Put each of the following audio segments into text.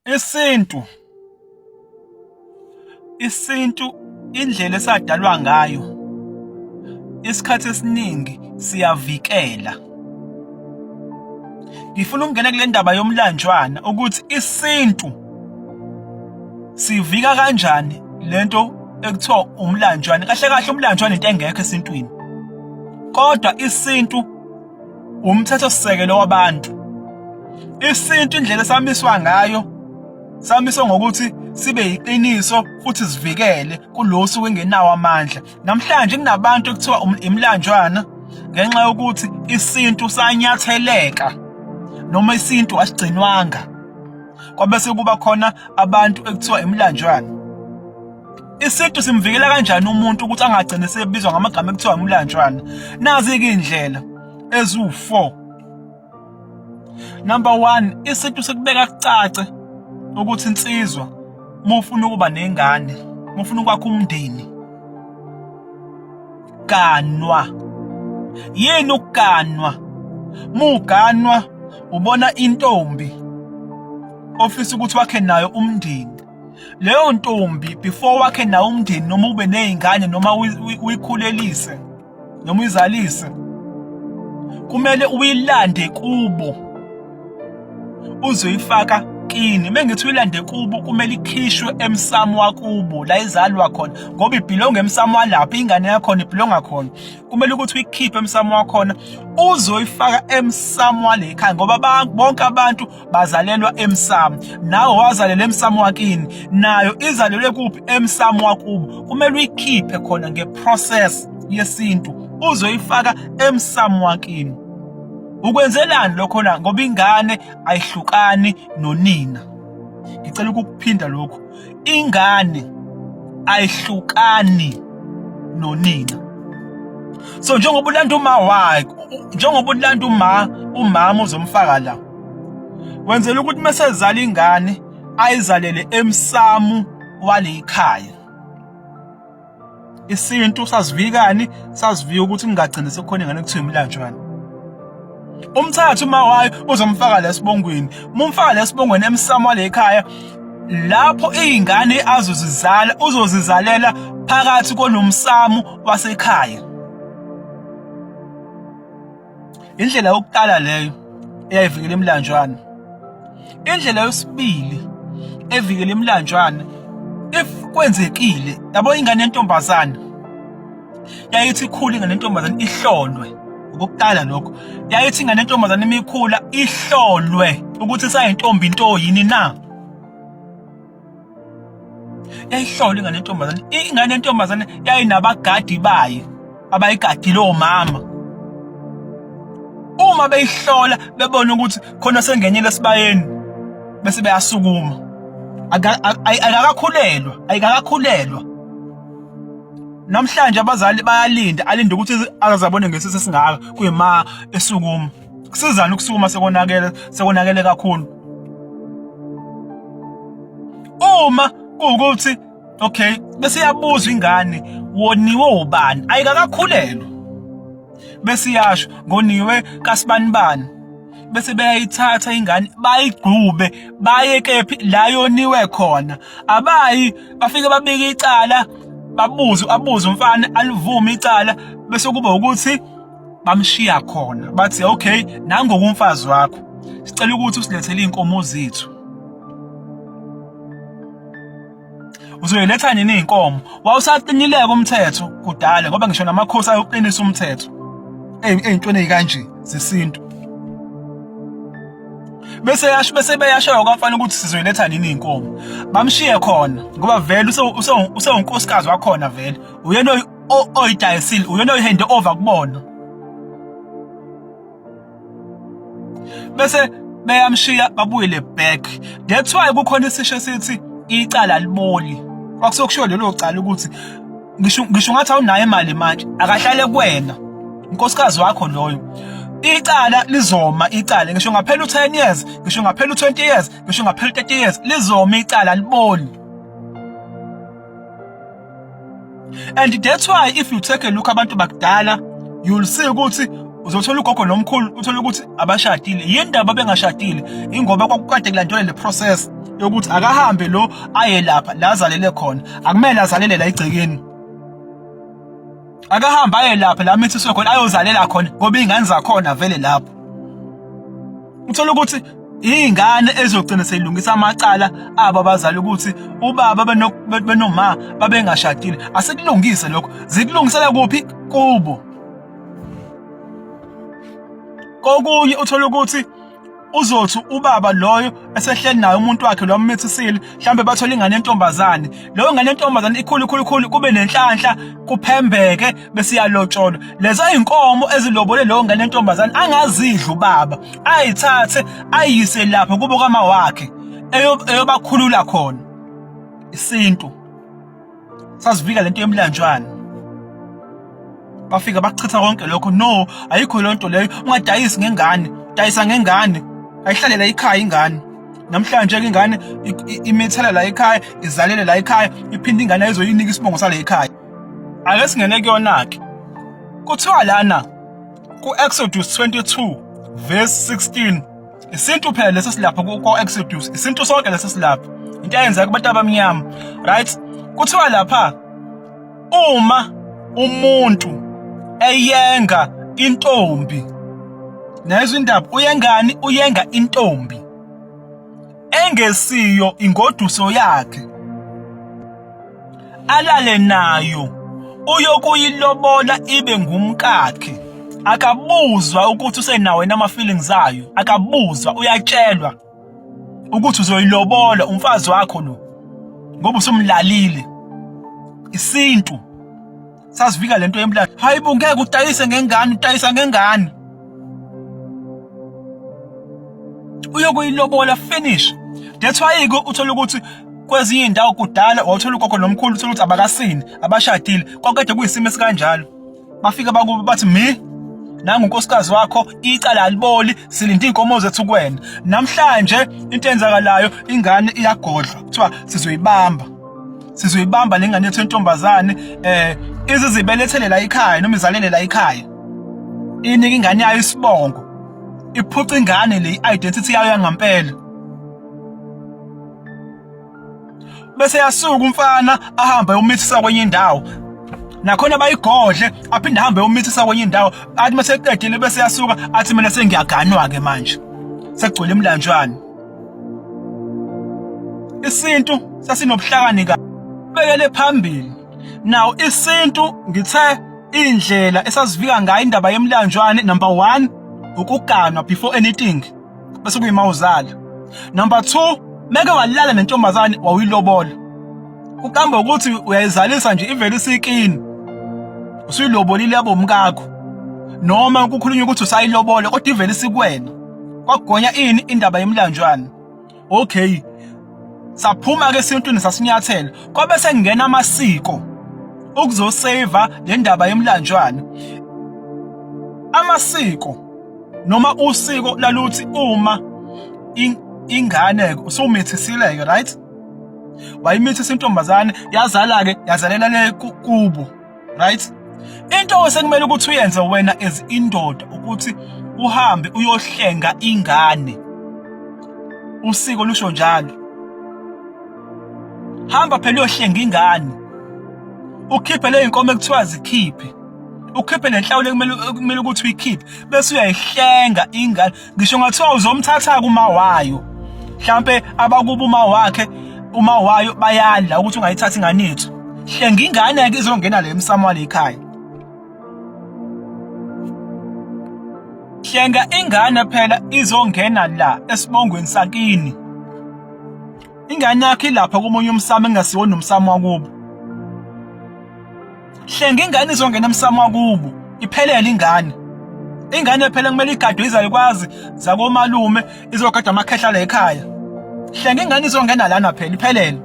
Isintu indlela esadalwa ngayo isikhathi esiningi siyavikela. Ngifuna ukungena kule ndaba yomlanjwana ukuthi isintu sivika kanjani lento ekuthiwa umlanjwana. Kahle kahle umlanjwana into engekho esintwini, kodwa isintu umthetho sisekelo wabantu. Isintu indlela esamiswa ngayo, samiswa ngokuthi sibe yiqiniso futhi sivikele kulo suku engenawo amandla. Namhlanje kunabantu ekuthiwa imlanjwana ngenxa yokuthi isintu sanyatheleka noma isintu asigcinwanga, kwabese kuba khona abantu ekuthiwa imlanjwana. Isintu simvikela kanjani umuntu ukuthi angagcine sebizwa ngamagama ekuthiwa imlanjwana? Nazi-ke iy'ndlela eziwu-4. Number 1, isintu sikubeka kucace ukuthi insizwa uma ufuna ukuba nengane, uma ufuna ukwakha umndeni, ganwa. Yini ukuganwa? Uma uganwa ubona intombi ofisa ukuthi wakhe nayo umndeni. Leyo ntombi before wakhe nayo umndeni noma ube nezingane noma uyikhulelise noma uyizalise, kumele uyilande kubo uzoyifaka kini. Mengithi uyilande kubo kumele ikhishwe emsamo wakubo la izalwa khona, ngoba ibhilonga emsamo walapha ingane yakho ibhilonga khona. Kumele ukuthi uyikhiphe emsamo wakhona uzoyifaka emsamo wale ekhaya, ngoba bonke abantu bazalelwa emsamo. Nawe wazalela emsamo wakini, nayo izalelwe kuphi? Emsamo wakubo. Kumele uyikhiphe khona ngeprocess yesintu uzoyifaka emsamo wakini. Ukwenzelani lokho la? Ngoba ingane ayihlukani nonina. Ngicela ukukuphinda lokho. Ingane ayihlukani nonina. So njengoba ulanda uma wakhe, njengoba ulanda umama uzomfaka la, wenzela ukuthi mesezala ingane ayizalele emsamo wale ekhaya. Isintu sasivikani? Sasivika ukuthi kungagcine sekukhona ingane ekuthiwa imlanjwana. Umthathu uma wayo uzomfaka la esibongweni. Mumfaka la esibongweni emsamo wale ekhaya, lapho izingane azozizala uzozizalela phakathi konomsamo wasekhaya. Indlela yokuqala leyo eyayivikela imlanjwana. Indlela yesibili evikela imlanjwana, if kwenzekile yabo ingane yentombazana yayithi ikhula, ingane yentombazana ihlolwe. Ukuqala lokho, yayithi ingane yentombazana imikhula ihlolwe ukuthi isayintombi into yini na. Yayihlolwe ingane yentombazana. Ingane yentombazana yayinabagadi bayo abayigadile omama. Uma beyihlola bebona ukuthi khona sengenyela esibayeni, bese beyasukuma. Ayikakakhulelwa. Namhlanje abazali bayalinda, alinde ukuthi azabone ngesise singaka kuyima esukuma. Kusizana ukusukuma sekonakele kakhulu. Uma kuwukuthi okay, bese iyabuzwa ingane, woniwe ubani? Ayikakakhulelwa. Bese iyasho ngoniwe kaSibanibani. Bese beyayithatha ingane bayigqube bayeke la yoniwe khona. Abayi bafike babike icala, abuze umfana alivume icala, bese kuba ukuthi bamshiya khona. Bathi okay, nangoku umfazi wakho, sicela ukuthi usilethele inkomo zethu. Uzoyiletha nini inkomo? Wawusaqinileka umthetho kudala, ngoba ngisho namakhosi ayoqinisa umthetho ey'ntweni ezikanje zesintu. Bese beyashayo kwafana ukuthi sizoyiletha nini inkomo. Bamshiye khona ngoba vele usewunkosikazi wakhona vele. Uyena oyidayisile, uyena oyihande over kubona. Bese beyamshiya babuyele back. That's why kukhona isisho sithi icala liboli. Kwakusokusho lelo cala ukuthi ngisho ngathi awunayo imali manje, akahlale kuwena, unkosikazi wakho loyo. Icala lizoma, icala ngisho ngaphela u10 years, ngisho ngaphela u20 years, ngisho ngaphela u30 years, lizoma icala liboli. And that's why if you take a look abantu bakudala, you'll see ukuthi uzothola ugogo nomkhulu uthola ukuthi abashadile. Yindaba bengashadile ingoba kwakukade kulandelwa le process yokuthi akahambe lo aye lapha la azalele khona, akumele azalele la egcekeni. Akahamba aye lapha la mithiswe khona ayozalela khona ngoba ingane zakhona vele lapho. Uthola ukuthi ingane ezogcina seyilungisa amacala aba abazali ukuthi ubaba benoma babengashadile. Asikulungise lokho, zikulungisela kuphi? Kubo. Kokunye uthola ukuthi uzothi ubaba loyo esehleli naye umuntu wakhe lo mmithisile, mhlambe bathola ingane yentombazane. Leyo ngane yentombazane ikhulu kube nenhlanhla, kuphembeke bese iyalotsholwa. Lezo inkomo ezilobole leyo ngane yentombazane angazidla ubaba, ayithathe ayise lapha kubo kama wakhe eyobakhulula khona. Isintu sasivika lento yemlanjwana. Bafika bachitha konke lokho. No, ayikho lonto leyo. Ungadayisi ngengane, dayisa ngengane. Ayihlale la ekhaya ingane. Namhlanje ke ingane imithela la ekhaya, izalele la ekhaya, iphinde ingane ezoyinika isibongo sala ekhaya. Ake singene kuyona ke. Kuthiwa lana ku Exodus 22 verse 16. Isintu phela leso silapha ku Exodus. Isintu sonke leso silapha. Into eyenza kubantu abamnyama, right? Kuthiwa lapha uma umuntu eyenga intombi, nazo indaba uyengani, uyenga intombi engesiyo ingoduso yakhe, alale nayo, uyokuyilobola ibe ngumkakhe. Akabuzwa ukuthi usenawo nama feelings ayo, akabuzwa, uyatshelwa ukuthi uzoyilobola umfazi wakho lo ngoba usumlalile. Isintu sasivika lento yemlando. Hayibo ngeke udayise ngengane, udayisa ngengane. Uyokuyilobola, finish. That's why uthola ukuthi kwezinye indawo kudala wawuthola ugogo nomkhulu uthola ukuthi abakasini, abashadile. Kwakade kuyisimo esikanjalo. Bafika bakuba bathi nangu unkosikazi wakho icala aliboli, silinde inkomo zethu kuwena. Namhlanje into enzakalayo ingane iyagodlwa. Kuthiwa sizoyibamba lengane yethu entombazane izizibelethele la ekhaya noma izalele la ekhaya. Inika ingane yayo isibongo. Iphuca ingane le identity yayo yangampela. Bese yasuka umfana ahamba umithisa kwenye indawo. Nakhona bayigodle aphinde ahambe umithisa kwenye indawo. Athi mase eqedile bese yasuka athi mina sengiyaganwa ke manje. Sekugcwele emlanjwana. Isintu sasinobuhlakani ka bekele phambili. Now isintu ngithe indlela esasivika ngayo indaba yemlanjwane, number 1 ukuganwa before anything bese kuyimawuzala. Number 2 meke walala nentombazane wawilobola. Ukamba ukuthi uyayizalisa nje ivele isikini. Usuyilobolile yabo umkakho. Noma kukhulunywa ukuthi usayilobola kodwa ivele isikwena. Kwagonya ini indaba yemlanjwane. Okay. Saphuma ke esintwini sasinyathela. Kwabe sengena amasiko ukuzosave le ndaba yemlanjwane. Amasiko noma usiko laluthi uma ingane usumithisileke, right? Wayimithisa intombazane yazala ke yazalela le kubo, right? Into esekumele ukuthi uyenze wena as indoda ukuthi uhambe uyohlenga ingane. Usiko lusho njalo. Hamba phela uyohlenga ingane. Ukhiphe le inkomo ekuthiwa zikhiphe. Ukhiphe lenhlawulo ekumele ukuthi uyikhiphe bese uyayihlenga ingane. Ngisho ngathiwa uzomthatha kuma wayo. Mhlambe abakuba uma wayo bayadla ukuthi ungayithatha ingane yethu. Hlenga ingane ke izongena le emsamo wale ekhaya. Hlenga ingane phela izongena la esibongweni sakini. Ingane yakhe lapha komunye umsamo engasiwona umsamo wakubo. Hlenga ingane izongena emsamo wakubo, iphelele ingane. Ingane phela kumele igadwe izalukwazi zakomalume izogada amakhehla la ekhaya. Hlenga ingane izongena lana phela iphelele.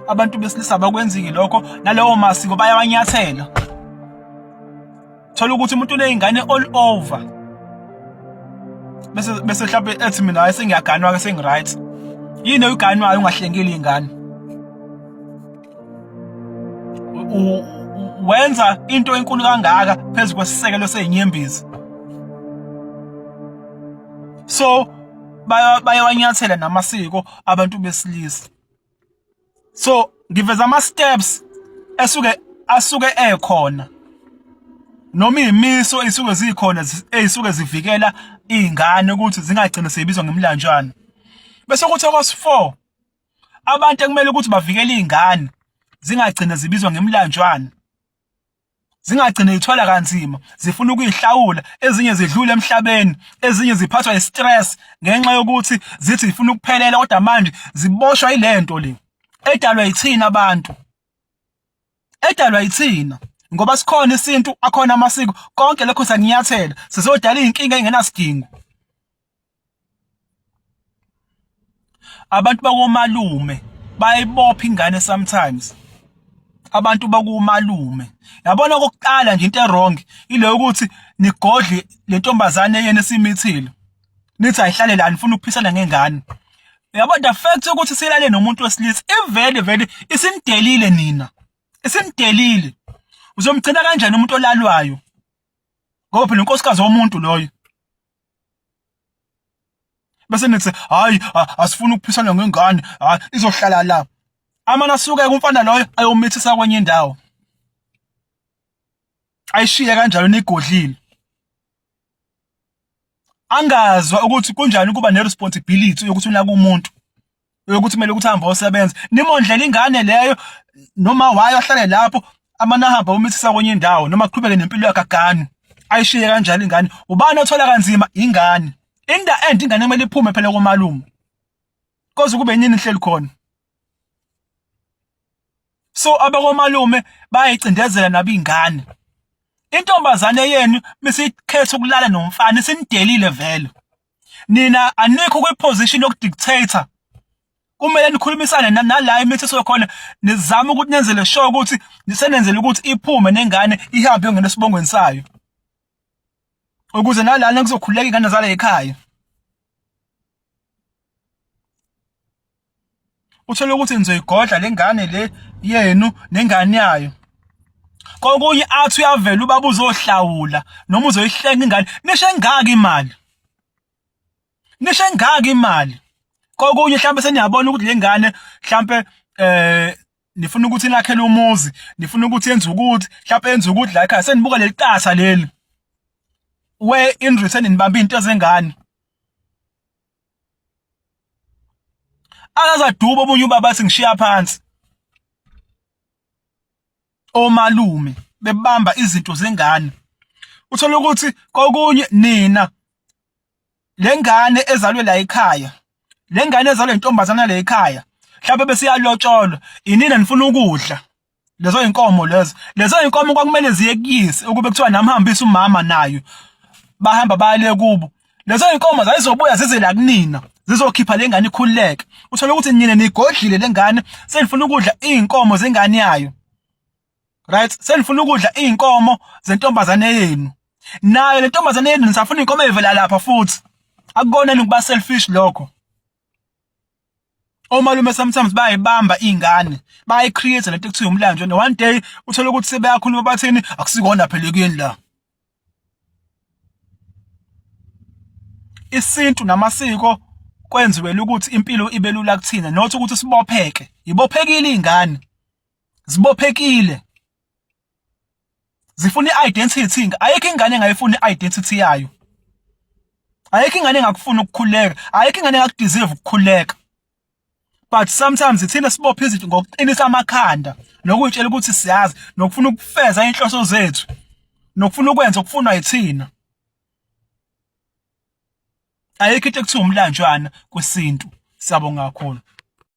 Abantu besilisa bakwenziki lokho, nalawo masiko bayawanyathela. Thola ukuthi umuntu leyingane all over. Bese mhlawumbe ethi mina sengiyaganwa ke sengiright. Yini uyiganwayo ungahlengeli ingane? wenza into enkulu kangaka phezu kwesisekelo sezinyembezi. So bayawanyathela namasiko abantu besilisa. So ngiveza ama steps asuke ekhona noma imiso isuke zikhona ezisuke zivikela izingane ukuthi zingagcina sebizwa ngemlanjwana. Bese kuthi okwesi-4 abantu ekumele ukuthi bavikele izingane zingagcina zibizwa ngemlanjwana. Zingagcina zithwala kanzima, zifuna ukuyihlawula, ezinye zidlula emhlabeni, ezinye ziphathwa istress ngenxa yokuthi zithi zifuna ukuphelela kodwa manje ziboshwa ilento le. Edalwa yithina abantu. Edalwa yithina. Ngoba sikhona isintu, akhona amasiko, konke lokho sanginyathela, sizodala izinkinga engenasidingo. Abantu bakomalume bayibopha ingane sometimes. Abantu bakumalume. Yabona kokuqala nje into errong ile ukuthi nigodle le ntombazane yena esimithile. Nithi ayihlale la nifuna ukuphisana ngengane. Yabo the fact ukuthi silale nomuntu wesilisa vele isinidelile nina. Isinidelile. Uzomgcina kanjani umuntu olalwayo? Ngoba phela unkosikazi womuntu loyo. Bese nithi hayi asifuna ukuphisana ngengane, izohlala la. Amana suke kumfana loyo ayomithisa kwenye indawo. Ayishiya kanjalo nigodlile. Angazwa ukuthi kunjani kuba neresponsibility yokuthi unaka umuntu. Yokuthi kumele ukuthi hamba osebenza. Nimondlela ingane leyo noma wayo ahlale lapho amana hamba umithisa kwenye indawo noma kuqhubeke nempilo yakhe agane. Ayishiye kanjalo ingane. Ubani othola kanzima ingane. In the end ingane kumele iphume phela komalume. Koze kube yini ihleli khona. So abakomalume bayicindezela nabingane. Intombazane yenu misikhetha ukulala nomfana sinidelile vele. Nina anikho kwiposition yokudictator. Kumele nikhulumisane nala imithetho khona nizama ukuthi nenzele sure ukuthi nisenenzele ukuthi iphume nengane ihambe ngene sibongweni sayo. Ukuze nalana kuzokhuleka ingane zala ekhaya. Uthola ukuthi nizoyigodla lengane le yenu nengane yayo. Kokunye athi uyavela ubaba uzohlawula noma uzoyihlenga ingane nishe ngaka imali. Nishe ngaka imali. Kokunye mhlambe seniyabona ukuthi lengane mhlambe nifuna ukuthi inakhele umuzi, nifuna ukuthi yenze ukuthi mhlambe yenze ukuthi la ekhaya senibuka leliqatha leli. We in return nibamba into zengane. Akazaduba obunye ubaba athi ngishiya phansi. Omalume bebamba izinto zengane. Uthola ukuthi kokunye nina lengane ezalwe la ekhaya. Lengane ezalwe intombazana la ekhaya. Mhlawumbe bese iyalotsholwa. Inina nifuna ukudla. Lezo inkomo lezo. Lezo inkomo kwakumele ziye kuyise ukube kuthiwa namhambisa umama nayo. Bahamba bale kubo. Lezo inkomo zayizobuya zize la kunina. Zizokhipha lengane ikhululeke. Uthola ukuthi nina nigodlile lengane senifuna ukudla inkomo zengane yayo. Right? Senifuna ukudla inkomo zentombazane yenu. Nayo le ntombazane yenu nisafuna inkomo evela lapha futhi. Akukona ukuba selfish lokho. Omalume sometimes bayibamba ingane. Bayicreate lento ekuthiwa umlanjwa. And one day uthola ukuthi sebeyakhuluma bathini akusikona phela kuyini la. Isintu namasiko kwenziwe ukuthi impilo ibe lula kuthina not ukuthi sibopheke. Ibophekile izingane. Zibophekile. Zifuna i-identity. Ayikho ingane engayifuni i-identity yayo. Ayikho ingane engakufuna ukukhuleka. Ayikho ingane engakudeserve ukukhuleka. But sometimes ithina sibophe izinto ngokuqinisa amakhanda nokutshela ukuthi siyazi nokufuna ukufeza inhloso zethu nokufuna ukwenza okufunwa yithina. Ayikho into ekuthiwa umlanjwana kwesintu. Siyabonga kakhulu.